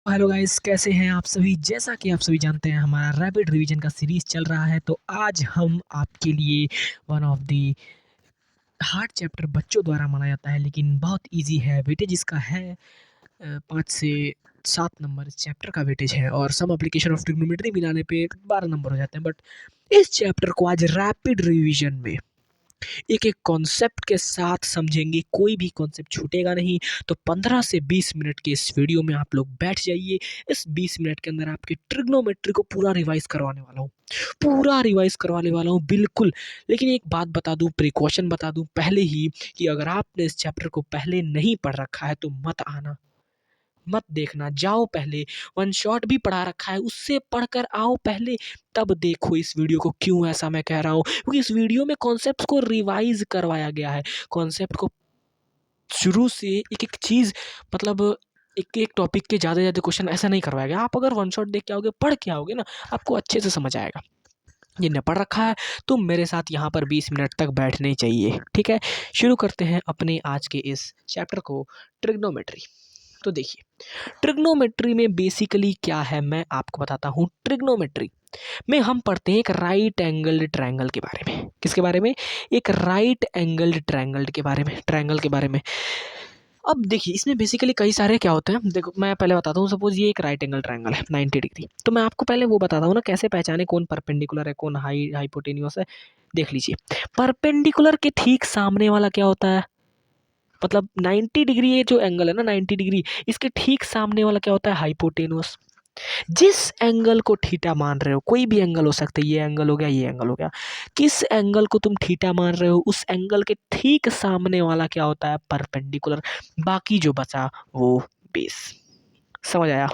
Hello guys, कैसे हैं आप सभी। जैसा कि आप सभी जानते हैं, हमारा रैपिड रिवीजन का सीरीज चल रहा है। तो आज हम आपके लिए one of the hard chapter बच्चों द्वारा माना जाता है, लेकिन बहुत इजी है। वेटेज इसका है 5 से 7 नंबर इस चैप्टर का वेटेज है, और सम एप्लीकेशन ऑफ ट्रिग्नोमेट्री मिलाने पे 12 नंबर हो जाते हैं। बट इस चैप्टर को आज रैपिड रिवीजन में एक एक कॉन्सेप्ट के साथ समझेंगे, कोई भी कॉन्सेप्ट छूटेगा नहीं। तो 15 से 20 मिनट के इस वीडियो में आप लोग बैठ जाइए। इस 20 मिनट के अंदर आपके ट्रिग्नोमेट्री को पूरा रिवाइज करवाने वाला हूँ, पूरा रिवाइज करवाने वाला हूँ, बिल्कुल। लेकिन एक बात बता दूँ, प्रिकॉशन बता दूँ पहले ही, कि अगर आपने इस चैप्टर को पहले नहीं पढ़ रखा है तो मत आना, मत देखना। जाओ पहले, वन शॉट भी पढ़ा रखा है उससे पढ़कर आओ पहले, तब देखो इस वीडियो को। क्यों ऐसा मैं कह रहा हूँ? क्योंकि इस वीडियो में कॉन्सेप्ट को रिवाइज करवाया गया है। कॉन्सेप्ट को शुरू से एक एक चीज़, मतलब एक एक टॉपिक के ज़्यादा ज़्यादा क्वेश्चन ऐसा नहीं करवाया गया। आप अगर वन शॉट देख के आओगे, पढ़ के आओगे ना, आपको अच्छे से समझ आएगा। जिनने पढ़ रखा है तो मेरे साथ यहाँ पर 20 मिनट तक बैठने ही चाहिए, ठीक है। शुरू करते हैं अपने आज के इस चैप्टर को, ट्रिग्नोमेट्री। तो देखिए, ट्रिग्नोमेट्री में बेसिकली क्या है मैं आपको बताता हूँ। ट्रिग्नोमेट्री में हम पढ़ते हैं एक राइट एंगल्ड ट्रायंगल के बारे में। किसके बारे में? एक राइट एंगल्ड ट्रायंगल के बारे में, ट्रायंगल के बारे में। अब देखिए, इसमें बेसिकली कई सारे क्या होते हैं, देखो मैं पहले बताता हूँ। सपोज ये एक राइट एंगल ट्रायंगल है 90 डिग्री, तो मैं आपको पहले वो बताता हूँ ना, कैसे पहचाने कौन परपेंडिकुलर है, कौन हाइपोटेन्यूस है। देख लीजिए, परपेंडिकुलर के ठीक सामने वाला क्या होता है, मतलब 90 डिग्री, ये जो एंगल है ना 90 डिग्री, इसके ठीक सामने वाला क्या होता है, हाइपोटेनुस। जिस एंगल को थीटा मान रहे हो, कोई भी एंगल हो सकता है, ये एंगल हो गया, ये एंगल हो गया, किस एंगल को तुम थीटा मान रहे हो, उस एंगल के ठीक सामने वाला क्या होता है, परपेंडिकुलर। बाकी जो बचा वो बेस। समझ आया?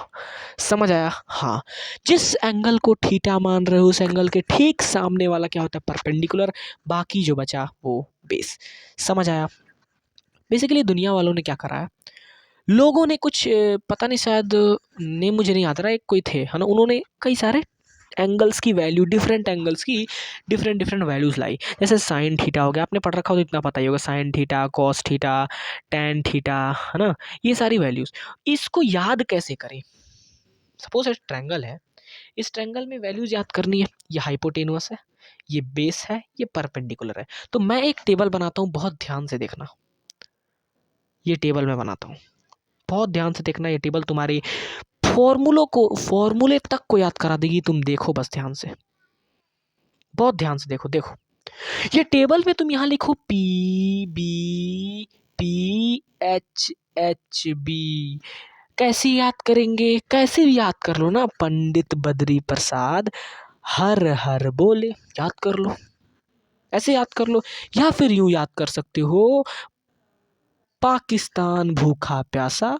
समझ आया? हाँ। जिस एंगल को थीटा मान रहे हो, उस एंगल के ठीक सामने वाला क्या होता है, परपेंडिकुलर। बाकी जो बचा वो बेस। समझ आया? बेसिकली दुनिया वालों ने क्या करा है, लोगों ने कुछ पता नहीं, शायद नेम मुझे नहीं आता रहा, एक कोई थे है ना, उन्होंने कई सारे एंगल्स की वैल्यू, डिफरेंट एंगल्स की डिफरेंट डिफरेंट वैल्यूज लाई। जैसे साइन थीटा हो गया, आपने पढ़ रखा हो तो इतना पता ही होगा, sine theta, cos theta, tan theta, है ना, ये सारी वैल्यूज। इसको याद कैसे करें? सपोज एक ट्रायंगल है, इस ट्रायंगल में वैल्यूज याद करनी है। ये हाइपोटेनुस है, ये बेस है, ये परपेंडिकुलर है। तो मैं एक टेबल बनाता हूँ, बहुत ध्यान से देखना। ये टेबल मैं बनाता हूँ, बहुत ध्यान से देखना। ये टेबल तुम्हारी फॉर्मूले तक को याद करा देगी, तुम देखो बस ध्यान से, बहुत ध्यान से देखो। देखो, ये टेबल में तुम यहाँ लिखो PBPHHB। कैसे याद करेंगे? कैसे भी याद कर लो ना, पंडित बद्री प्रसाद हर हर बोले, याद कर लो, ऐसे याद कर लो। या फिर यूं याद कर सकते हो, पाकिस्तान भूखा प्यासा,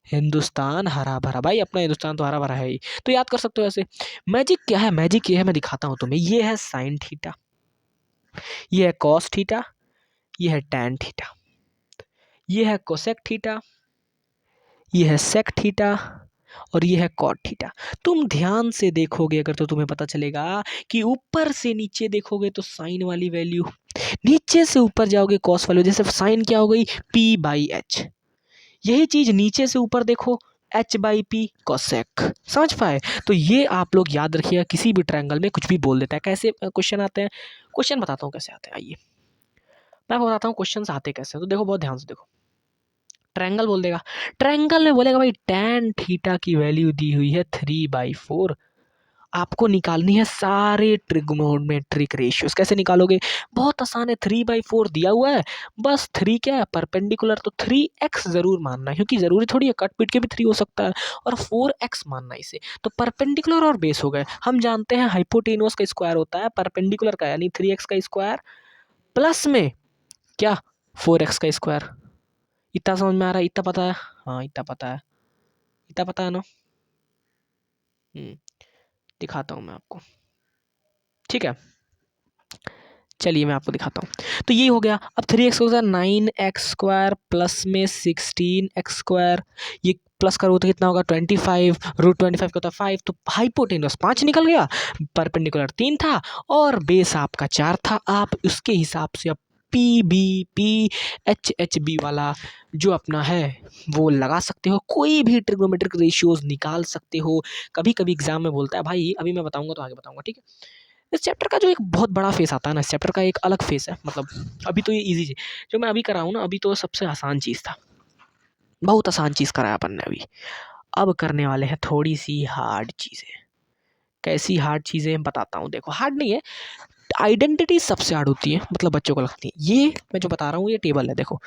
हिंदुस्तान हरा भरा। भाई अपना हिंदुस्तान तो हरा भरा है ही, तो याद कर सकते हो ऐसे। मैजिक क्या है? मैजिक ये है, मैं दिखाता हूँ तुम्हें। ये है साइन थीटा, ये है कॉस थीटा, ये है टैन थीटा, ये है कोसेक थीटा, ये है सेक थीटा, और ये है कॉट थीटा। तुम ध्यान से देखोगे अगर तो तुम्हें पता चलेगा कि ऊपर से नीचे देखोगे तो साइन वाली वैल्यू, नीचे से ऊपर जाओगे कॉस वैल्यू। जैसे साइन क्या हो गई, P/H। यही चीज नीचे से ऊपर देखो, H/P कोसेक। समझ पाए? तो ये आप लोग याद रखिएगा, किसी भी ट्रायंगल में कुछ भी बोल देता है। कैसे क्वेश्चन आते हैं, क्वेश्चन बताता हूँ कैसे आते हैं। आइए मैं आपको बताता हूँ क्वेश्चन आते कैसे हैं। तो देखो, बहुत ध्यान से देखो। ट्रायंगल बोल देगा, ट्रायंगल में बोलेगा भाई टैन थीटा की वैल्यू दी हुई है 3/4। आपको निकालनी है सारे ट्रिग्नोमेट्रिक रेशियोज। कैसे निकालोगे? बहुत आसान है। 3/4 दिया हुआ है, बस 3 क्या है, परपेंडिकुलर, तो 3x जरूर मानना है, क्योंकि जरूरी थोड़ी है, कट पीट के भी 3 हो सकता है। और 4x मानना है इसे। तो परपेंडिकुलर और बेस हो गए। हम जानते हैं हाइपोटेनुस का स्क्वायर होता है परपेंडिकुलर का, यानी 3x का स्क्वायर प्लस में क्या, 4x का स्क्वायर। इतना समझ में आ रहा है? इतना पता है? हाँ इतना पता है, इतना पता है ना। दिखाता हूँ मैं आपको, ठीक है। चलिए मैं आपको दिखाता हूँ। तो ये हो गया। अब 3x हो गया 9x² प्लस में 16x²। ये प्लस करो तो कितना होगा, 25। √25 का होता है 5। तो हाइपोटेनस 5 निकल गया, परपेंडिकुलर 3 था, और बेस आपका 4 था। आप उसके हिसाब से अब PBPHHB वाला जो अपना है वो लगा सकते हो, कोई भी ट्रिग्नोमेट्रिक रेशियोज निकाल सकते हो। कभी कभी एग्जाम में बोलता है भाई, अभी मैं बताऊंगा तो आगे बताऊंगा, ठीक है। इस चैप्टर का जो एक बहुत बड़ा फेस आता है ना, इस चैप्टर का एक अलग फेस है, मतलब अभी तो ये इजी जो मैं अभी करा हूँ ना, अभी तो सबसे आसान चीज़ था, बहुत आसान चीज़ कराया अपन ने अभी। अब करने वाले हैं थोड़ी सी हार्ड चीज़ें। कैसी हार्ड चीज़ें बताता हूँ, देखो हार्ड नहीं है, आइडेंटिटी सबसे हार्ड होती है, मतलब बच्चों को लगती है। ये मैं जो बता रहा हूँ ये टेबल है, देखो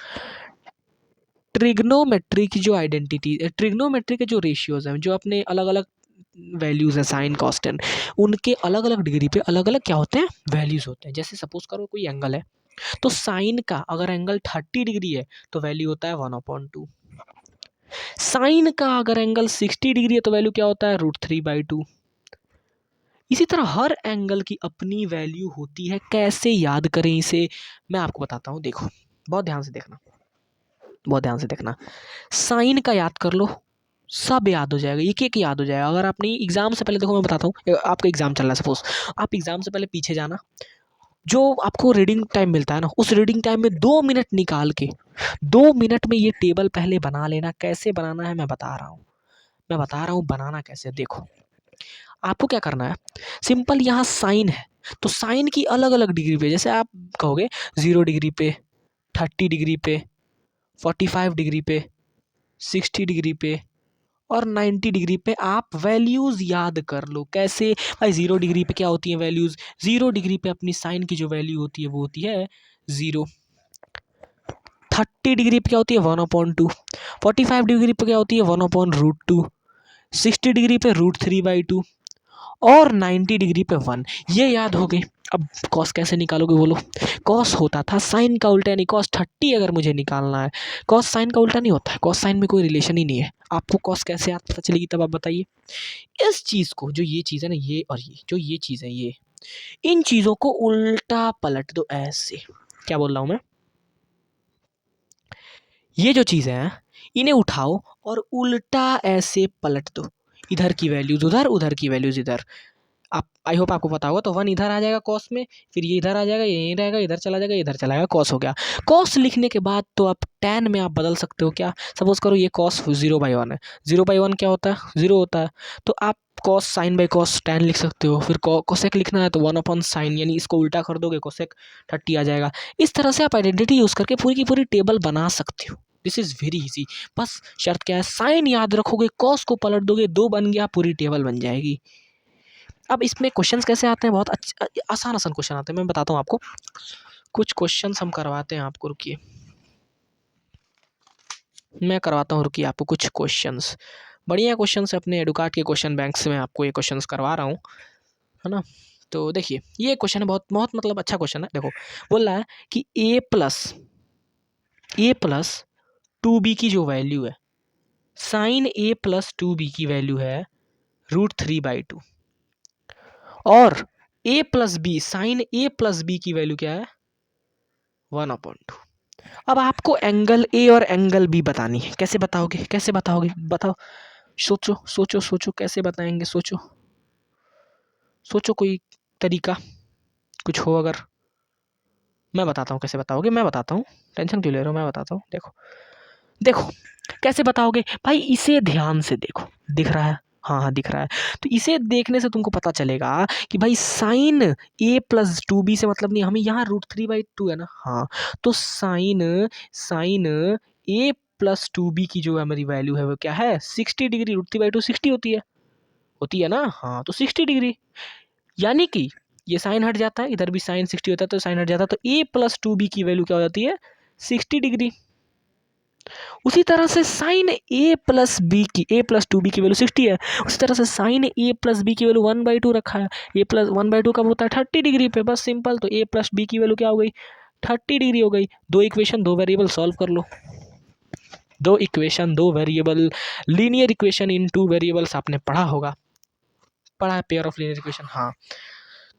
ट्रिग्नोमेट्री की जो आइडेंटिटी, ट्रिग्नोमेट्री के जो रेशियोज हैं, जो अपने अलग अलग वैल्यूज़ हैं, साइन कॉस्टेन, उनके अलग अलग डिग्री पे अलग अलग क्या होते हैं, वैल्यूज़ होते हैं। जैसे सपोज करो कोई एंगल है, तो साइन का अगर एंगल 30 डिग्री है तो वैल्यू होता है 1/2। साइन का अगर एंगल 60 डिग्री है तो वैल्यू क्या होता है, √3/2। इसी तरह हर एंगल की अपनी वैल्यू होती है। कैसे याद करें इसे, मैं आपको बताता हूँ, देखो बहुत ध्यान से देखना, बहुत ध्यान से देखना। साइन का याद कर लो, सब याद हो जाएगा, एक एक याद हो जाएगा। अगर आपने एग्जाम से पहले, देखो मैं बताता हूँ, आपका एग्जाम चल रहा है सपोज, आप एग्जाम से पहले पीछे जाना, जो आपको रीडिंग टाइम मिलता है ना, उस रीडिंग टाइम में 2 मिनट निकाल के 2 मिनट में ये टेबल पहले बना लेना। कैसे बनाना है मैं बता रहा हूँ, मैं बता रहा हूँ बनाना कैसे। देखो आपको क्या करना है, सिंपल, यहाँ साइन है तो साइन की अलग अलग डिग्री पे, जैसे आप कहोगे 0 डिग्री पे, 30 डिग्री पे, 45 डिग्री पे, 60 डिग्री पे और 90 डिग्री पे आप वैल्यूज़ याद कर लो। कैसे भाई, 0 डिग्री पे क्या होती है वैल्यूज़, 0 डिग्री पे अपनी साइन की जो वैल्यू होती है वो होती है 0। 30 डिग्री पे क्या होती है 1/2। 45 डिग्री पे क्या होती है 1/√2। 60 डिग्री पे √3/2 और 90 डिग्री पे 1। ये याद हो गई। अब कॉस कैसे निकालोगे बोलो, कॉस होता था साइन का उल्टा, यानी कॉस 30 अगर मुझे निकालना है, कॉस साइन का उल्टा नहीं होता है, कॉस साइन में कोई रिलेशन ही नहीं है। आपको कॉस कैसे याद पता चलेगी तब आप बताइए। इस चीज़ को, जो ये चीज़ है ना, ये और ये जो ये चीज़ है, ये इन चीज़ों को उल्टा पलट दो ऐसे। क्या बोल रहा हूँ मैं, ये जो चीज़ें हैं इन्हें उठाओ और उल्टा ऐसे पलट दो, इधर की वैल्यूज़ उधर, उधर की वैल्यूज़ इधर। आप, आई होप आपको पता होगा, तो 1 इधर आ जाएगा कॉस में, फिर ये इधर आ जाएगा, ये यहीं रहेगा, इधर चला जाएगा, इधर चला जाएगा, कॉस हो गया। कॉस लिखने के बाद तो आप टैन में आप बदल सकते हो। क्या, सपोज करो ये कॉस 0/1 है, 0/1 क्या होता है 0 होता है, तो आप cos sine by cos tan लिख सकते हो। फिर कोसेक लिखना है तो 1/sin, यानी इसको उल्टा कर दोगे कोसेक 30 आ जाएगा। इस तरह से आप आइडेंटिटी यूज़ करके पूरी की पूरी टेबल बना सकते हो। This is very easy. बस शर्त क्या है, साइन याद रखोगे, कॉस को पलट दोगे, 2 बन गया, पूरी टेबल बन जाएगी। अब इसमें क्वेश्चंस कैसे आते हैं, बहुत अच्छे आसान आसान क्वेश्चन आते हैं, मैं बताता हूँ आपको। कुछ क्वेश्चंस हम करवाते हैं आपको, रुकिए मैं करवाता हूँ, रुकिए आपको कुछ क्वेश्चंस, बढ़िया क्वेश्चंस अपने एडुकाट के क्वेश्चन बैंक से मैं आपको ये क्वेश्चंस करवा रहा हूँ, है ना। तो देखिए ये क्वेश्चन है, बहुत बहुत मतलब अच्छा क्वेश्चन है। देखो बोल रहा है कि a+2b की जो वैल्यू है, साइन a+2b की वैल्यू है √3/2 और a+b, साइन a+b की वैल्यू क्या है 1/2। अब आपको एंगल ए और एंगल बी बतानी है। कैसे बताओगे, कैसे बताओगे बताओ, सोचो सोचो सोचो, कैसे बताएंगे, सोचो सोचो, कोई तरीका कुछ हो अगर। मैं बताता हूँ कैसे बताओगे, मैं बताता हूँ, टेंशन क्यों ले रहे हो, मैं बताता हूँ। देखो देखो कैसे बताओगे भाई, इसे ध्यान से देखो, दिख रहा है, हाँ हाँ दिख रहा है। तो इसे देखने से तुमको पता चलेगा कि भाई साइन a+2b से मतलब नहीं, हमें यहाँ √3/2 है ना, हाँ, तो साइन साइन a+2b की जो हमारी वैल्यू है वो क्या है 60 डिग्री। √3/2 60 होती है ना, हाँ, तो 60 डिग्री, यानी कि ये साइन हट जाता है, इधर भी साइन 60 होता है तो साइन हट जाता है, तो a+2b की वैल्यू क्या हो जाती है 60 डिग्री। उसी तरह से साइन a+2b की वैल्यू 60 है, उसी तरह से साइन a+b की वैल्यू 1/2 रखा है। a+1/2 कब होता है 30 डिग्री पे, बस सिंपल। तो a+b की वैल्यू क्या हो गई 30 डिग्री हो गई। दो इक्वेशन दो वेरिएबल सॉल्व कर लो, दो इक्वेशन दो variable, linear equation in two variables आपने पढ़ा होगा, पढ़ा है पेयर ऑफ लीनियर इक्वेशन, हाँ।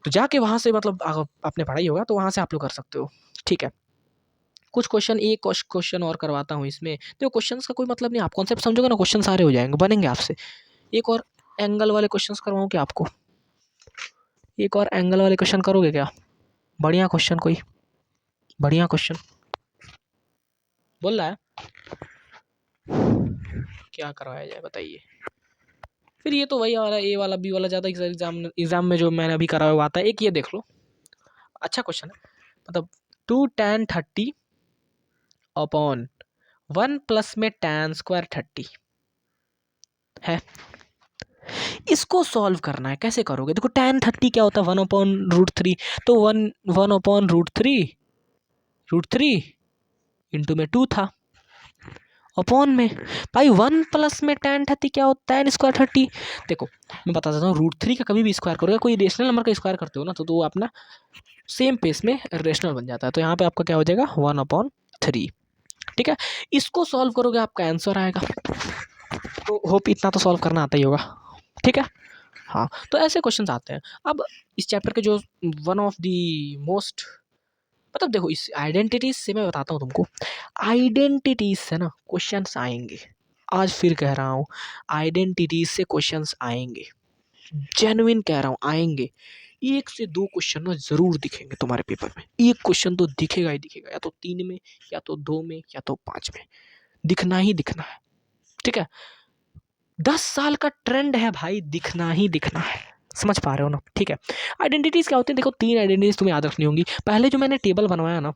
तो जाके वहाँ से मतलब आपने पढ़ा ही होगा, तो वहाँ से आप लोग कर सकते हो, ठीक है। कुछ क्वेश्चन, एक क्वेश्चन और करवाता हूँ इसमें। देखो क्वेश्चंस का कोई मतलब नहीं, आप कॉन्सेप्ट समझोगे ना, क्वेश्चन सारे हो जाएंगे, बनेंगे आपसे। एक और एंगल वाले क्वेश्चंस करवाऊँ क्या आपको, एक और एंगल वाले क्वेश्चन करोगे क्या, बढ़िया क्वेश्चन कोई, बढ़िया क्वेश्चन बोल रहा है। क्या करवाया जाए बताइए। फिर ये तो वही वाला ए वाला बी वाला ज़्यादा एग्जाम में जो मैंने अभी करा हुआ आता है। एक ये देख लो, अच्छा क्वेश्चन है। मतलब 2tan30 अपॉन 1 प्लस में tan² 30 है। इसको सॉल्व करना है, कैसे करोगे? देखो tan30 क्या होता है, 1/√3। तो 1/√3 इंटू में 2 था, अपॉन में भाई 1 प्लस में tan30 क्या होता है, tan² 30। देखो मैं बता देता हूँ, √3 का कभी भी स्क्वायर करोगे, कोई रेशनल नंबर का स्क्वायर करते हो ना, तो वो अपना सेम पेस में रेशनल बन जाता है। तो यहाँ पे आपका क्या हो जाएगा, 1/3। ठीक है, इसको सॉल्व करोगे आपका आंसर आएगा। तो होप इतना तो सॉल्व करना आता ही होगा। ठीक है, हाँ तो ऐसे क्वेश्चंस आते हैं। अब इस चैप्टर के जो वन ऑफ द मोस्ट, मतलब देखो इस आइडेंटिटीज से मैं बताता हूँ तुमको, आइडेंटिटीज से ना क्वेश्चंस आएंगे। आज फिर कह रहा हूँ, आइडेंटिटीज से क्वेश्चंस आएंगे, जेन्युइन कह रहा हूँ, आएंगे। 1 से 2 क्वेश्चन ना जरूर दिखेंगे तुम्हारे पेपर में। एक क्वेश्चन तो दिखेगा ही दिखेगा, या तो 3 में, या तो 2 में, या तो 5 में, दिखना ही दिखना है। ठीक है, 10 साल का ट्रेंड है भाई, दिखना ही दिखना है। समझ पा रहे हो ना? ठीक है, आइडेंटिटीज क्या होती है? देखो 3 आइडेंटिटीज तुम्हें याद रखनी होंगी। पहले जो मैंने टेबल बनवाया ना,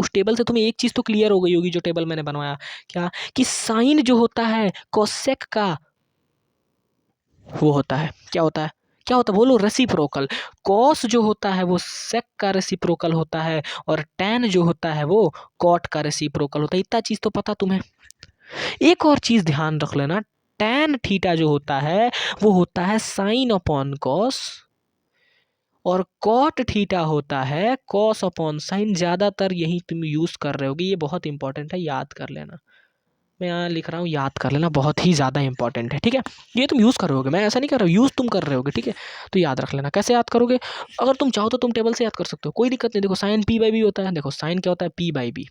उस टेबल से तुम्हें एक चीज तो क्लियर हो गई होगी, जो टेबल मैंने बनवाया, क्या कि साइन जो होता है कोसेक का, वो होता है, क्या होता है, क्या होता है बोलो, रेसिप्रोकल। कॉस जो होता है वो सेक का रेसिप्रोकल होता है, और टैन जो होता है वो कॉट का रेसिप्रोकल होता है। इतना चीज तो पता तुम्हें। एक और चीज ध्यान रख लेना, टैन थीटा जो होता है वो होता है साइन अपॉन कॉस, और कॉट थीटा होता है कॉस अपॉन साइन। ज्यादातर यही तुम यूज कर रहे होगे, ये बहुत इंपॉर्टेंट है, याद कर लेना। मैं यहाँ लिख रहा हूँ, याद कर लेना, बहुत ही ज़्यादा इंपॉर्टेंट है। ठीक है, ये तुम यूज़ कर रहे होगे, मैं ऐसा नहीं कर रहा हूँ, यूज़ तुम कर रहे होगे। ठीक है, तो याद रख लेना। कैसे याद करोगे? अगर तुम चाहो तो तुम टेबल से याद कर सकते हो, कोई दिक्कत नहीं। देखो साइन p/b होता है, देखो साइन क्या होता है, p/b,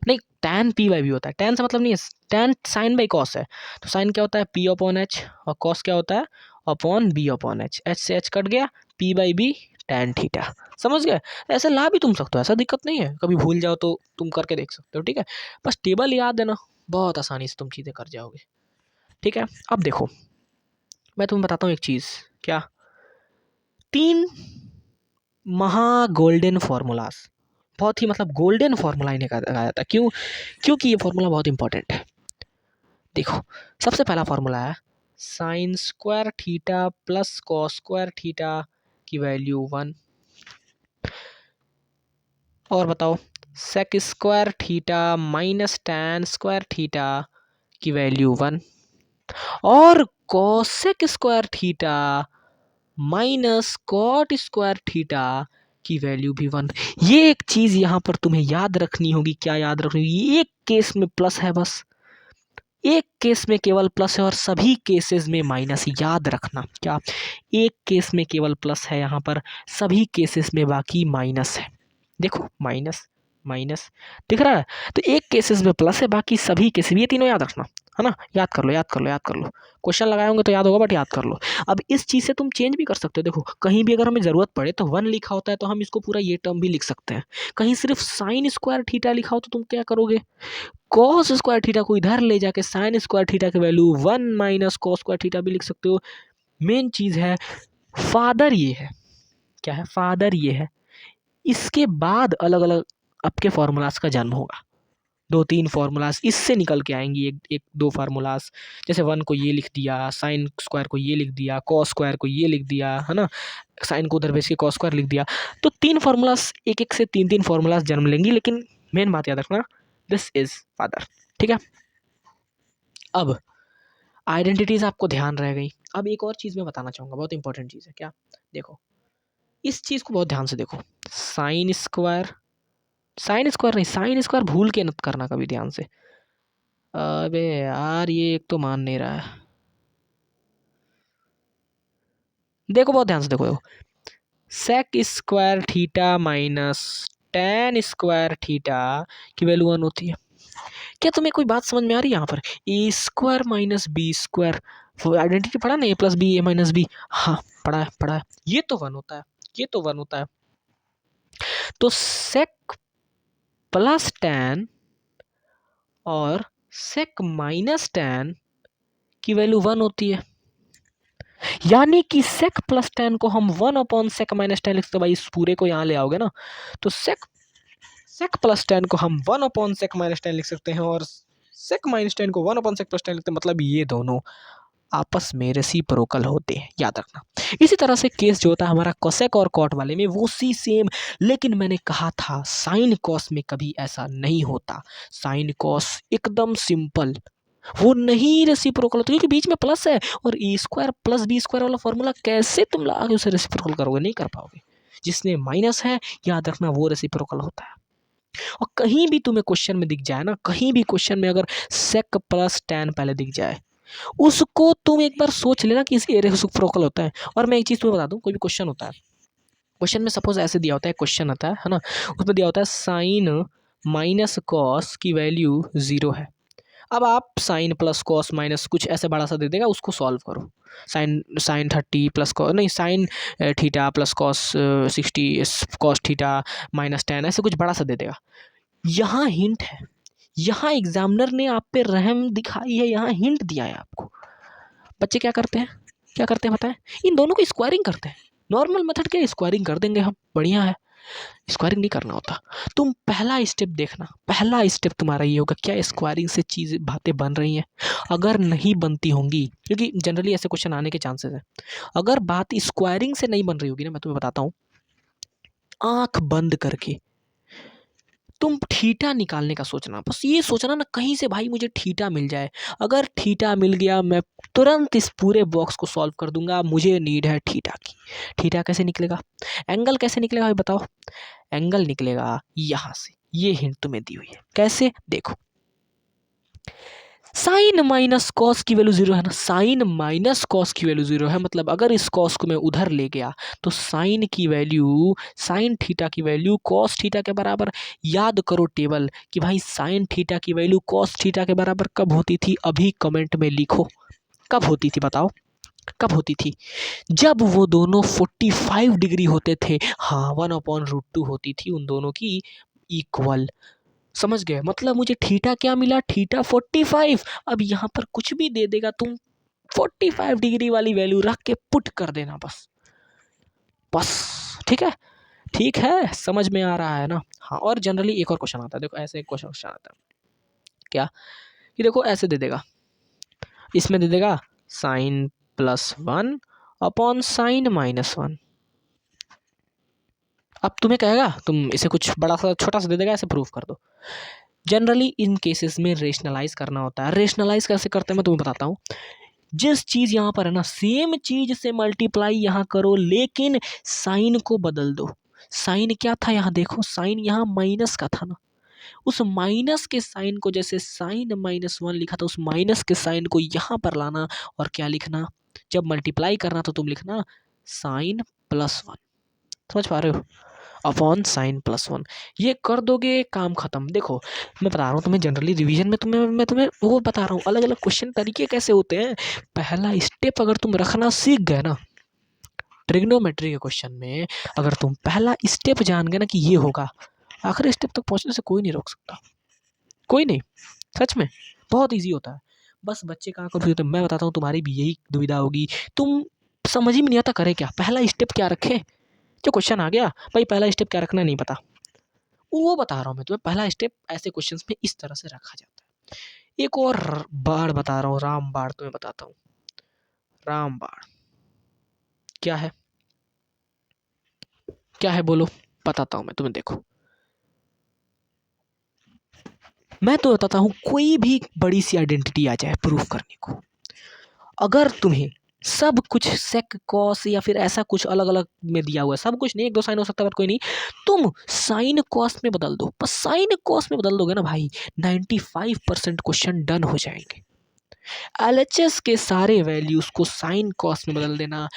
नहीं tan p/b होता है। tan से मतलब नहीं है, tan साइन बाई कॉस है। तो साइन क्या होता है, p/h, और कॉस क्या होता है, अपॉन b/h। h से h कट गया, p/b tan थीटा। समझ गए? ऐसे ला भी तुम सकते हो, ऐसा दिक्कत नहीं है। कभी भूल जाओ तो तुम करके देख सकते हो। ठीक है, बस टेबल याद है ना, बहुत आसानी से तुम चीज़ें कर जाओगे। ठीक है, अब देखो मैं तुम्हें बताता हूँ एक चीज़, क्या, 3 महा गोल्डन फार्मूलाज, बहुत ही मतलब गोल्डन फार्मूला इन्हें कहा जाता है। क्यों? क्योंकि ये फार्मूला बहुत इंपॉर्टेंट है। देखो सबसे पहला फार्मूला है sine square theta plus cos square theta की वैल्यू 1। और बताओ sec square theta minus tan square theta की वैल्यू 1। और cosec square theta minus cot square theta की वैल्यू भी 1। ये एक चीज यहां पर तुम्हें याद रखनी होगी। क्या याद रखनी होगी? एक केस में प्लस है बस, एक केस में केवल प्लस है, और सभी केसेस में माइनस। याद रखना, क्या, एक केस में केवल प्लस है यहाँ पर, सभी केसेस में बाकी माइनस है। देखो माइनस माइनस दिख रहा है, तो एक केसेस में प्लस है, बाकी सभी केसेस, ये तीनों याद रखना है ना। याद कर लो, याद कर लो, याद कर लो। क्वेश्चन लगाए होंगे तो याद होगा, बट याद कर लो। अब इस चीज़ से तुम चेंज भी कर सकते हो। देखो कहीं भी अगर हमें ज़रूरत पड़े तो 1 लिखा होता है, तो हम इसको पूरा ये टर्म भी लिख सकते हैं। कहीं सिर्फ साइन स्क्वायर थीटा लिखा हो तो तुम क्या करोगे, कॉस स्क्वायर थीटा को इधर ले जाके साइन स्क्वायर थीटा की value 1 minus cos square theta भी लिख सकते हो। मेन चीज़ है फादर ये है, क्या है, फादर ये है। इसके बाद अलग अलग आपके फॉर्मूलाज का जन्म होगा। 2-3 फॉर्मूलाज इससे निकल के आएंगी, एक एक 2 फार्मूलाज। जैसे 1 को ये लिख दिया, साइन स्क्वायर को ये लिख दिया, कॉस स्क्वायर को ये लिख दिया, है ना, साइन को उधर भेज के कॉस स्क्वायर लिख दिया। तो 3 फार्मूलाज, एक एक से 3-3 फार्मूलाज जन्म लेंगी। लेकिन मेन बात याद रखना, दिस इज फादर। ठीक है, अब आइडेंटिटीज आपको ध्यान रह गई। अब एक और चीज़ मैं बताना चाहूँगा, बहुत इंपॉर्टेंट चीज़ है। क्या? देखो इस चीज़ को बहुत ध्यान से देखो, साइन स्क्वायर, साइन स्क्वायर नहीं, साइन स्क्वायर भूल के मत करना कभी, ध्यान से। अबे यार ये एक तो मान नहीं रहा है। देखो बहुत ध्यान से देखो, sec square theta minus tan square theta की वैल्यू 1 होती है। क्या तुम्हें कोई बात समझ में आ रही है यहाँ पर? A square minus B square, identity पढ़ा ना, A plus B A minus B, हाँ पढ़ा है, पढ़ा है। ये तो 1 होता है, ये तो 1 होता है। तो सेक प्लस टेन और सेक माइनस टेन की वैल्यू 1 होती है, यानी कि सेक प्लस टेन को हम 1 अपॉन सेक माइनस टेन लिखते हैं। भाई इस पूरे को यहाँ ले आओगे ना तो सेक प्लस टेन को हम 1 अपॉन सेक माइनस टेन लिख सकते हैं और सेक माइनस टेन को 1 अपॉन सेक प्लस टेन लिखते हैं। मतलब ये दोनों आपस में रेसिप्रोकल होते हैं, याद रखना। इसी तरह से केस जो होता है हमारा कोसेक और कॉट वाले में वो सी सेम, लेकिन मैंने कहा था साइन कॉस में कभी ऐसा नहीं होता। साइन कॉस एकदम सिंपल, वो नहीं रेसिप्रोकल होता क्योंकि बीच में प्लस है, और ए स्क्वायर प्लस बी स्क्वायर वाला फॉर्मूला कैसे तुम लगा के उसे रेसिप्रोकल करोगे, नहीं कर पाओगे। जिसमें माइनस है याद रखना वो रेसिप्रोकल होता है। और कहीं भी तुम्हें क्वेश्चन में दिख जाए ना, कहीं भी क्वेश्चन में अगर सेक प्लस टेन पहले दिख जाए, उसको तुम एक बार सोच लेना कि इसके रेसिप्रोकल होता है। और मैं एक चीज़ तुम्हें बता दूं, कोई भी क्वेश्चन होता है, क्वेश्चन में सपोज ऐसे दिया होता है, क्वेश्चन आता है ना, उसमें दिया होता है साइन माइनस कॉस की वैल्यू 0 है। अब आप साइन प्लस कॉस माइनस कुछ ऐसे बड़ा सा दे देगा, उसको सॉल्व करो। साइन 30 प्लस कॉस, नहीं sine theta plus cos 60 cos theta minus 10, ऐसे कुछ बड़ा सा दे देगा। यहाँ हिंट है, यहाँ एग्जामिनर ने आप पे रहम दिखाई है, यहाँ हिंट दिया है आपको। बच्चे क्या करते हैं, क्या करते हैं बताएं, इन दोनों को स्क्वायरिंग करते हैं। नॉर्मल मेथड क्या, स्क्वायरिंग कर देंगे हम, बढ़िया है। स्क्वायरिंग नहीं करना होता। तुम पहला स्टेप देखना, पहला स्टेप तुम्हारा ये होगा क्या स्क्वायरिंग से चीज़ बातें बन रही हैं। अगर नहीं बनती होंगी, क्योंकि जनरली ऐसे क्वेश्चन आने के चांसेस हैं, अगर बात स्क्वायरिंग से नहीं बन रही होगी ना, मैं तुम्हें बताता हूँ, आंख बंद करके तुम थीटा निकालने का सोचना। बस ये सोचना ना कहीं से भाई मुझे थीटा मिल जाए। अगर थीटा मिल गया मैं तुरंत इस पूरे बॉक्स को सॉल्व कर दूंगा। मुझे नीड है थीटा की। थीटा कैसे निकलेगा, एंगल कैसे निकलेगा भाई बताओ। एंगल निकलेगा यहाँ से, ये हिंट तुम्हें दी हुई है। कैसे देखो, साइन माइनस कॉस की वैल्यू 0 है ना, साइन माइनस कॉस की वैल्यू 0 है, मतलब अगर इस कॉस को मैं उधर ले गया तो साइन की वैल्यू, साइन थीटा की वैल्यू कॉस थीटा के बराबर। याद करो टेबल कि भाई साइन थीटा की वैल्यू कॉस थीटा के बराबर कब होती थी, अभी कमेंट में लिखो कब होती थी, बताओ कब होती थी। जब वो दोनों 45 डिग्री होते थे, हाँ 1/√2 होती थी उन दोनों की इक्वल। समझ गए, मतलब मुझे थीटा क्या मिला, थीटा 45। अब यहाँ पर कुछ भी दे देगा तुम 45 डिग्री वाली वैल्यू रख के पुट कर देना बस, बस ठीक है, ठीक है, समझ में आ रहा है ना। हाँ, और जनरली एक और क्वेश्चन आता है, देखो ऐसे एक क्वेश्चन आता है क्या, कि देखो ऐसे दे देगा, इसमें दे देगा साइन +1 अपॉन साइन -1। अब तुम्हें कहेगा तुम इसे कुछ बड़ा सा छोटा सा दे देगा, ऐसे प्रूफ कर दो। जनरली इन केसेस में रेशनलाइज करना होता है। रेशनलाइज कैसे करते हैं मैं तुम्हें बताता हूँ। जिस चीज़ यहाँ पर है ना, सेम चीज़ से मल्टीप्लाई यहाँ करो, लेकिन साइन को बदल दो। साइन क्या था यहाँ देखो, साइन यहाँ माइनस का था ना, उस माइनस के साइन को जैसे साइन -1 लिखा था, उस माइनस के साइन को यहाँ पर लाना और क्या लिखना, जब मल्टीप्लाई करना तो तुम लिखना साइन +1। समझ पा रहे हो, अपॉन साइन +1। ये कर दोगे काम खत्म। देखो मैं बता रहा हूँ तुम्हें, जनरली रिवीजन में मैं तुम्हें वो बता रहा हूँ अलग अलग क्वेश्चन तरीके कैसे होते हैं। पहला स्टेप अगर तुम रखना सीख गए ना, ट्रिग्नोमेट्री के क्वेश्चन में अगर तुम पहला स्टेप जान गए ना कि ये होगा, आखिरी स्टेप तक पहुँचने से कोई नहीं रोक सकता, कोई नहीं। सच में बहुत ईजी होता है। बस बच्चे कहाँ कंफ्यूज होते हैं, मैं बताता हूँ, तुम्हारी भी यही दुविधा होगी, तुम समझ ही में नहीं आता करे क्या, पहला स्टेप क्या रखे। जो क्वेश्चन आ गया भाई पहला स्टेप क्या रखना नहीं पता, वो बता रहा हूँ मैं तुम्हें। पहला स्टेप ऐसे क्वेश्चंस में इस तरह से रखा जाता है। एक और बाढ़ बता रहा हूँ, राम बाढ़ तुम्हें बताता हूँ। राम बाढ़ क्या है, क्या है बोलो, बताता हूँ मैं तुम्हें। देखो मैं तो बताता हूँ, कोई भी बड़ी सी आइडेंटिटी आ जाए प्रूफ करने को, अगर तुम्हें सब कुछ सेक कॉस या फिर ऐसा कुछ अलग अलग में दिया हुआ है, सब कुछ नहीं, एक दो साइन हो सकता है बट कोई नहीं, तुम साइन कॉस में बदल दो। बस साइन कॉस में बदल दोगे ना भाई, 95% क्वेश्चन डन हो जाएंगे। एलएचएस के सारे वैल्यूज को साइन कॉस में बदल देना।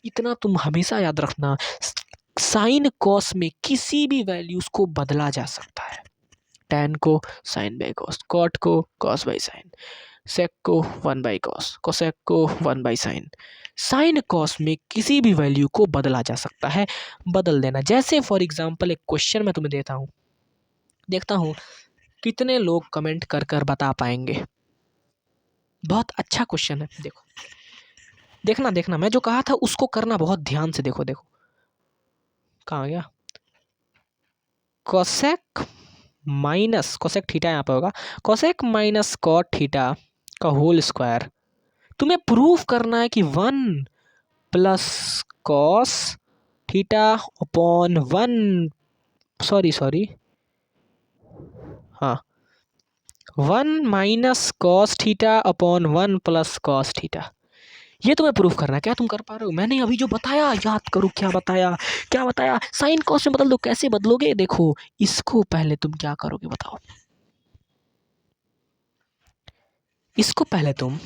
इतना तुम हमेशा याद रखना, साइन कॉस में किसी भी वैल्यूज को बदला जा सकता है। tan को साइन बाई कॉस, कॉट को कॉस बाई साइन, सेक को 1/cos, कोसेक को 1/sin। साइन कॉस में किसी भी वैल्यू को बदला जा सकता है, बदल देना। जैसे फॉर एग्जांपल एक क्वेश्चन मैं तुम्हें देता हूँ, देखता हूँ कितने लोग कमेंट कर कर बता पाएंगे। बहुत अच्छा क्वेश्चन है, देखो देखना देखना, मैं जो कहा था उसको करना बहुत ध्यान से। देखो देखो कहाँ गया, कोसेक माइनस कोसेक थीटा यहाँ पे होगा, कोसेक माइनस कॉट थीटा का होल स्क्वायर। तुम्हें प्रूफ करना है कि 1 + cos थीटा अपॉन 1, सॉरी हाँ, 1 - cos theta upon 1 + cos theta. ये तुम्हें प्रूफ करना है। क्या तुम कर पा रहे हो? मैंने अभी जो बताया याद करो, क्या बताया, क्या बताया? साइन कॉस में बदल दो। कैसे बदलोगे? देखो, इसको पहले तुम क्या करोगे बताओ, इसको पहले तुम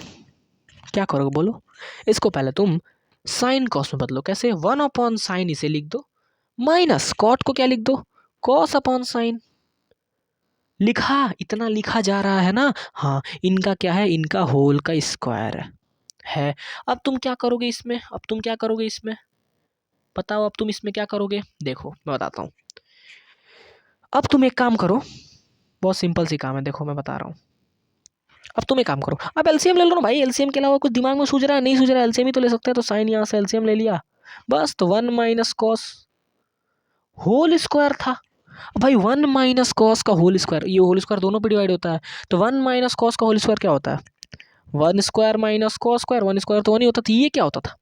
क्या करोगे बोलो? इसको पहले तुम साइन कॉस में बदलो। कैसे? 1/sin इसे लिख दो, माइनस कॉट को क्या लिख दो, cos/sin। लिखा, इतना लिखा जा रहा है ना। हाँ, इनका क्या है, इनका होल का स्क्वायर है। अब तुम क्या करोगे इसमें, अब तुम क्या करोगे इसमें बताओ, अब तुम इसमें क्या करोगे? देखो मैं बताता हूँ। अब तुम एक काम करो, बहुत सिंपल सी काम है, देखो मैं बता रहा हूँ। अब तुम एक काम करो, अब एलसीएम ले लो ना भाई। एलसीएम के अलावा कुछ दिमाग में सूझ रहा है? नहीं सूझ रहा है, एलसीएम ही तो ले सकते हैं। तो साइन यहाँ से एलसीएम ले लिया, बस। तो 1 - cos होल स्क्वायर था भाई। 1 - cos का होल स्क्वायर, ये होल स्क्वायर दोनों पे डिवाइड होता है। तो 1 - cos का होल स्क्वायर क्या होता है? 1² - cos²। 1² तो 1 ही होता था। ये क्या होता था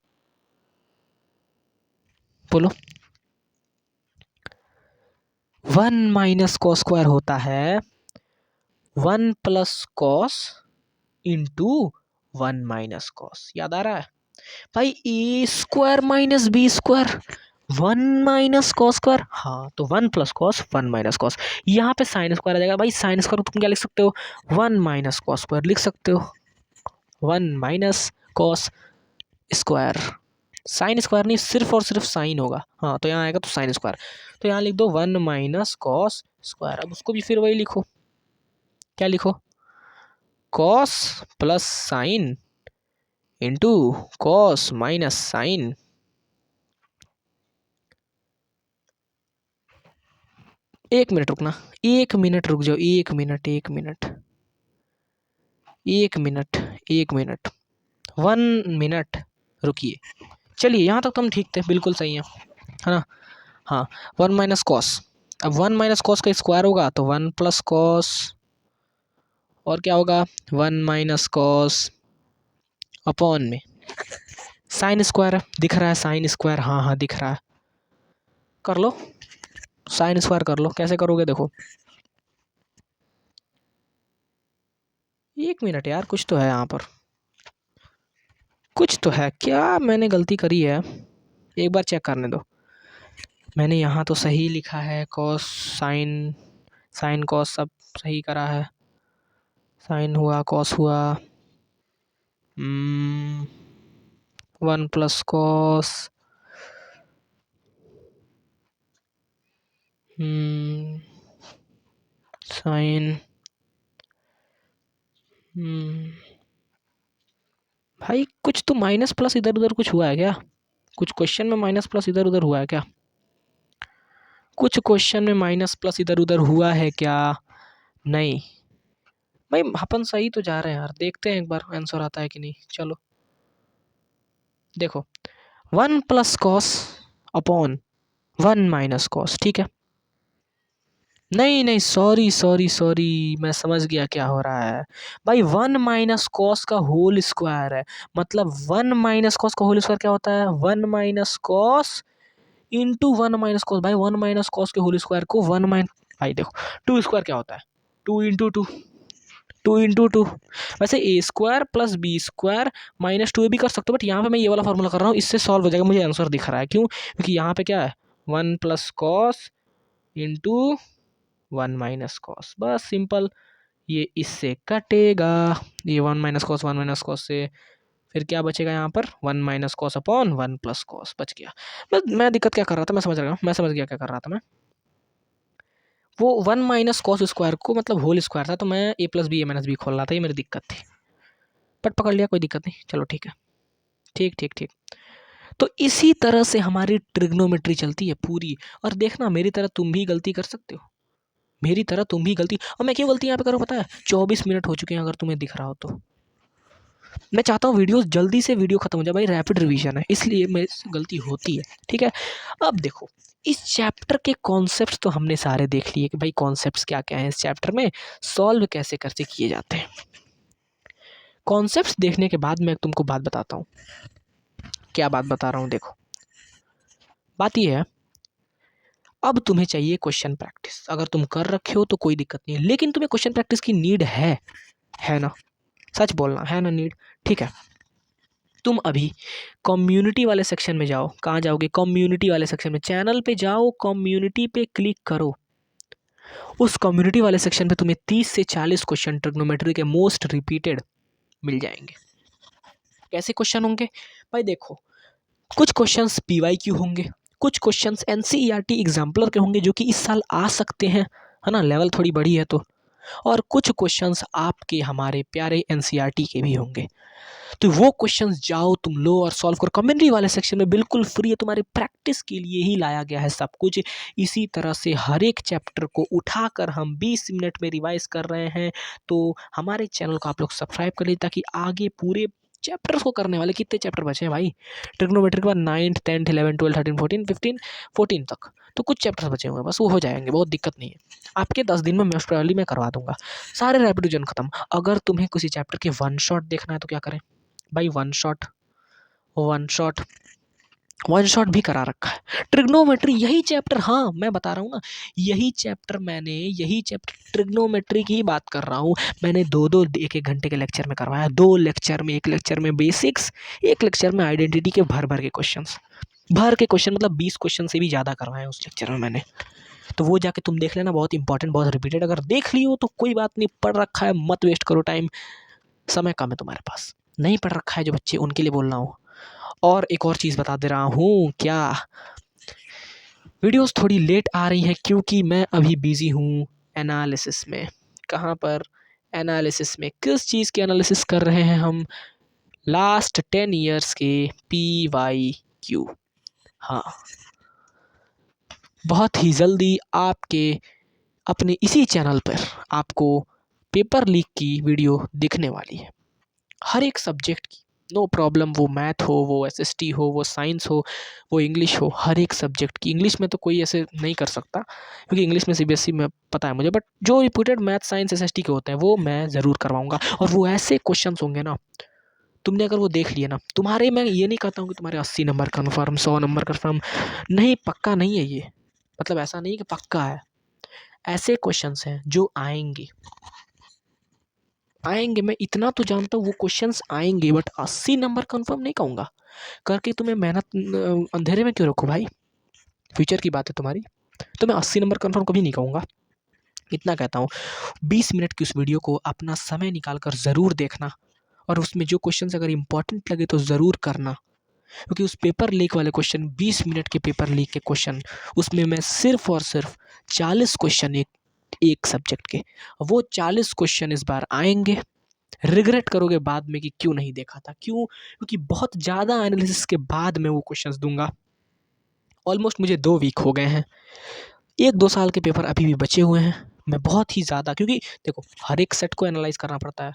बोलो? 1 - cos² होता है 1 + cos इंटू 1 - cos। याद आ रहा है भाई? A² - B², 1 - cos²। हाँ, तो 1 + cos 1 - cos। यहाँ पे साइन स्क्वायर आ जाएगा भाई। साइन स्क्वायर तुम क्या लिख सकते हो? 1 - cos² लिख सकते हो। 1 - cos²। साइन स्क्वायर नहीं, सिर्फ और सिर्फ साइन होगा। हाँ, तो यहाँ आएगा तो साइन स्क्वायर। तो यहाँ लिख दो 1 - cos²। अब उसको भी फिर वही लिखो, क्या लिखो? cos plus sine into cos minus sine. एक मिनट रुकना, एक मिनट रुक जाओ, एक मिनट, एक मिनट, एक मिनट, एक मिनट, 1 मिनट रुकिए। चलिए, यहाँ तक तो हम ठीक थे, बिल्कुल सही है ना? हाँ, 1 - cos। अब 1 - cos का स्क्वायर होगा तो 1 + cos, और क्या होगा? 1 - cos अपॉन में साइन स्क्वायर। दिख रहा है साइन स्क्वायर? हाँ हाँ दिख रहा है। कर लो, साइन स्क्वायर कर लो। कैसे करोगे देखो? एक मिनट यार, कुछ तो है यहाँ पर, कुछ तो है। क्या मैंने गलती करी है? एक बार चेक करने दो। मैंने यहाँ तो सही लिखा है, कॉस साइन, साइन कॉस सब सही करा है। साइन हुआ, कॉस हुआ, 1 + cos, साइन, भाई कुछ तो माइनस प्लस इधर उधर कुछ हुआ है क्या? कुछ क्वेश्चन में माइनस प्लस इधर उधर हुआ है क्या? कुछ क्वेश्चन में माइनस प्लस इधर उधर हुआ है क्या? नहीं भाई, अपन सही तो जा रहे हैं यार। देखते हैं एक बार आंसर आता है कि नहीं। चलो देखो, 1 + cos अपॉन 1 - cos, ठीक है। नहीं नहीं, सॉरी सॉरी सॉरी, मैं समझ गया क्या हो रहा है भाई। 1 - cos का होल स्क्वायर है, मतलब 1 - cos का होल स्क्वायर क्या होता है? 1 - cos इंटू 1 - cos। भाई 1 - cos के होल स्क्वायर को भाई देखो, 2² क्या होता है? 2 × 2, 2 × 2। वैसे A² + B² - 2 भी कर सकते हो, बट यहाँ पे मैं ये वाला फॉर्मूला कर रहा हूँ, इससे सॉल्व हो जाएगा। मुझे आंसर दिख रहा है, क्यों? क्योंकि यहाँ पे क्या है, 1 + cos इंटू 1 - cos, बस सिंपल। ये इससे कटेगा, ये 1 - cos 1 - cos से फिर क्या बचेगा यहाँ पर? 1 - cos अपॉन 1 + cos बच गया। मैं दिक्कत क्या कर रहा था, मैं समझ रहा हूँ, मैं समझ गया क्या कर रहा था मैं। वो 1 - cos² को मतलब होल स्क्वायर था, तो मैं A + B A - B खोल रहा था, ये मेरी दिक्कत थी। बट पकड़ लिया, कोई दिक्कत नहीं, चलो ठीक है, ठीक ठीक ठीक। तो इसी तरह से हमारी ट्रिग्नोमेट्री चलती है पूरी। और देखना, मेरी तरह तुम भी गलती कर सकते हो, मेरी तरह तुम भी गलती। और मैं क्यों गलती यहाँ पे करूँ पता है? 24 मिनट हो चुके हैं, अगर तुम्हें दिख रहा हो तो। मैं चाहता हूँ वीडियो जल्दी से वीडियो खत्म हो जाए भाई, रैपिड रिवीजन है, इसलिए मेरे से गलती होती है, ठीक है। अब देखो, इस चैप्टर के कॉन्सेप्ट्स तो हमने सारे देख लिए कि भाई कॉन्सेप्ट्स क्या क्या हैं इस चैप्टर में, सॉल्व कैसे कैसे किए जाते हैं। कॉन्सेप्ट्स देखने के बाद मैं तुमको बात बताता हूँ। क्या बात बता रहा हूँ? देखो, बात ये है, अब तुम्हें चाहिए क्वेश्चन प्रैक्टिस। अगर तुम कर रखे हो तो कोई दिक्कत नहीं है, लेकिन तुम्हें क्वेश्चन प्रैक्टिस की नीड है ना? सच बोलना, है ना नीड? ठीक है, तुम अभी कम्युनिटी वाले सेक्शन में जाओ। कहाँ जाओगे? कम्युनिटी वाले सेक्शन में। चैनल पे जाओ, कम्युनिटी पे क्लिक करो। उस कम्युनिटी वाले सेक्शन पे तुम्हें 30 से 40 क्वेश्चन ट्रिग्नोमेट्री के मोस्ट रिपीटेड मिल जाएंगे। कैसे क्वेश्चन होंगे भाई? देखो, कुछ क्वेश्चंस PYQ होंगे, कुछ क्वेश्चंस NCERT एग्जाम्पलर के होंगे जो कि इस साल आ सकते हैं, है ना, लेवल थोड़ी बड़ी है तो। और कुछ क्वेश्चंस आपके हमारे प्यारे NCERT के भी होंगे। तो वो क्वेश्चंस जाओ तुम लो और सॉल्व करो। कमेंट्री वाले सेक्शन में बिल्कुल फ्री है, तुम्हारी प्रैक्टिस के लिए ही लाया गया है सब कुछ। इसी तरह से हर एक चैप्टर को उठाकर हम 20 मिनट में रिवाइज कर रहे हैं। तो हमारे चैनल को आप लोग सब्सक्राइब कर लीजिए, ताकि आगे पूरे चैप्टर्स को करने वाले, कितने चैप्टर बचे हैं भाई ट्रिग्नोमेट्री के बाद? 9th 10th 11th 12th 13 14 15 14 तक तो कुछ चैप्टर्स बचे होंगे बस, वो हो जाएंगे, बहुत दिक्कत नहीं है। आपके 10 दिन में मोस्ट प्रोबेबली मैं करवा दूंगा सारे रैपिड रिवीजन खत्म। अगर तुम्हें किसी चैप्टर के वन शॉट देखना है तो क्या करें भाई? One shot, one shot, one shot भी करा रखा है। ट्रिग्नोमेट्री यही चैप्टर, हाँ मैं बता रहा हूँ ना, यही चैप्टर मैंने, यही चैप्टर ट्रिग्नोमेट्री की ही बात कर रहा हूँ, मैंने दो दो एक एक घंटे के लेक्चर में करवाया। 2 लेक्चर में, एक लेक्चर में बेसिक्स, एक लेक्चर में आइडेंटिटी के भर भर के क्वेश्चंस, भर के क्वेश्चन, मतलब 20 क्वेश्चन से भी ज़्यादा करवाए उस लेक्चर में मैंने। तो वो जाके तुम देख लेना, बहुत इंपॉर्टेंट, बहुत रिपीटेड। अगर देख ली हो तो कोई बात नहीं, पढ़ रखा है मत वेस्ट करो टाइम, समय कम है तुम्हारे पास। नहीं पढ़ रखा है जो बच्चे, उनके लिए बोल रहा हूँ। और एक और चीज़ बता दे रहा हूँ, क्या वीडियोस थोड़ी लेट आ रही हैं क्योंकि मैं अभी बिजी हूँ एनालिसिस में। कहाँ पर? एनालिसिस में। किस चीज़ के एनालिसिस कर रहे हैं हम? लास्ट 10 ईयर्स के PYQ। हाँ, बहुत ही जल्दी आपके अपने इसी चैनल पर आपको पेपर लीक की वीडियो दिखने वाली है, हर एक सब्जेक्ट की, नो प्रॉब्लम। वो मैथ हो, वो SST हो, वो साइंस हो, वो इंग्लिश हो, हर एक सब्जेक्ट की। इंग्लिश में तो कोई ऐसे नहीं कर सकता क्योंकि इंग्लिश में CBSE में पता है मुझे, बट जो रिपीटेड मैथ साइंस SST के होते हैं वो मैं ज़रूर करवाऊंगा। और वो ऐसे क्वेश्चन होंगे ना, तुमने अगर वो देख लिया ना, तुम्हारे, मैं ये नहीं कहता हूँ कि तुम्हारे 80 नंबर कन्फर्म, 100 नंबर कन्फर्म, नहीं, पक्का नहीं है ये, मतलब ऐसा नहीं कि पक्का है। ऐसे क्वेश्चंस हैं जो आएंगे, आएंगे, मैं इतना तो जानता हूँ वो क्वेश्चंस आएंगे, बट 80 नंबर कंफर्म नहीं कहूँगा। करके तुम्हें मेहनत अंधेरे में क्यों रखो भाई? फ्यूचर की बात है तुम्हारी, तो मैं 80 नंबर कंफर्म कभी नहीं कहूँगा। इतना कहता हूँ, 20 मिनट की उस वीडियो को अपना समय निकाल कर ज़रूर देखना, और उसमें जो क्वेश्चंस अगर इंपॉर्टेंट लगे तो ज़रूर करना। क्योंकि उस पेपर लीक वाले क्वेश्चन, 20 मिनट के पेपर लीक के क्वेश्चन, उसमें मैं सिर्फ और सिर्फ 40 क्वेश्चन एक सब्जेक्ट के, वो 40 क्वेश्चन इस बार आएंगे। रिग्रेट करोगे बाद में कि क्यों नहीं देखा था। क्यों? क्योंकि बहुत ज़्यादा एनालिसिस के बाद मैं वो क्वेश्चंस दूंगा। ऑलमोस्ट मुझे 2 वीक हो गए हैं, 1-2 साल के पेपर अभी भी बचे हुए हैं। मैं बहुत ही ज़्यादा, क्योंकि देखो हर एक सेट को एनालाइज करना पड़ता है,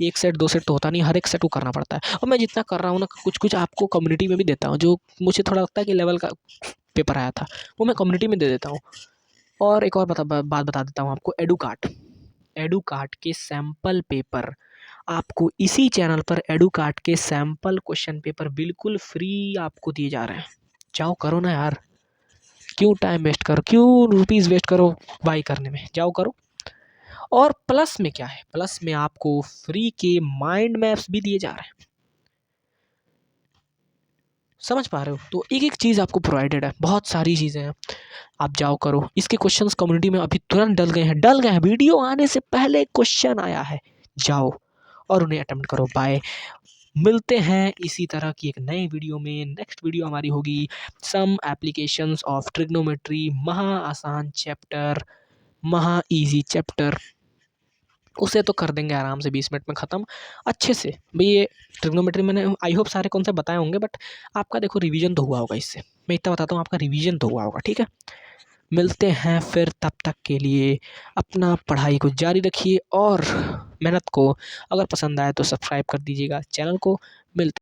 1 सेट 2 सेट तो होता नहीं, हर एक सेट को करना पड़ता है। और मैं जितना कर रहा हूँ ना, कुछ कुछ आपको कम्युनिटी में भी देता हूँ, जो मुझे थोड़ा लगता है कि लेवल का पेपर आया था वो मैं कम्युनिटी में दे देता हूँ। और एक और बात बता देता हूँ आपको, एडुकार्ट के सैम्पल पेपर आपको इसी चैनल पर, एडुकार्ट के सैम्पल क्वेश्चन पेपर बिल्कुल फ्री आपको दिए जा रहे हैं। जाओ करो ना यार, क्यों टाइम वेस्ट करो, क्यों रुपीज़ वेस्ट करो बाई करने में, जाओ करो। और प्लस में क्या है? प्लस में आपको फ्री के माइंड मैप्स भी दिए जा रहे हैं। समझ पा रहे हो? तो एक एक चीज़ आपको प्रोवाइडेड है, बहुत सारी चीज़ें हैं, आप जाओ करो। इसके क्वेश्चंस कम्युनिटी में अभी तुरंत डल गए हैं, वीडियो आने से पहले क्वेश्चन आया है। जाओ और उन्हें अटेम्प्ट करो। बाय, मिलते हैं इसी तरह की एक नई वीडियो में। नेक्स्ट वीडियो हमारी होगी सम एप्लीकेशंस ऑफ ट्रिग्नोमेट्री, महा आसान चैप्टर, महा इजी चैप्टर। उसे तो कर देंगे आराम से 20 मिनट में ख़त्म अच्छे से। भाई ये ट्रिग्नोमेट्री मैंने आई होप सारे कॉन्सेप्ट बताए होंगे, बट आपका देखो रिवीजन तो हुआ होगा इससे। मैं इतना बताता हूँ, आपका रिवीजन तो हुआ होगा, ठीक है। मिलते हैं फिर, तब तक के लिए अपना पढ़ाई को जारी रखिए और मेहनत को, अगर पसंद आए तो सब्सक्राइब कर दीजिएगा चैनल को। मिलते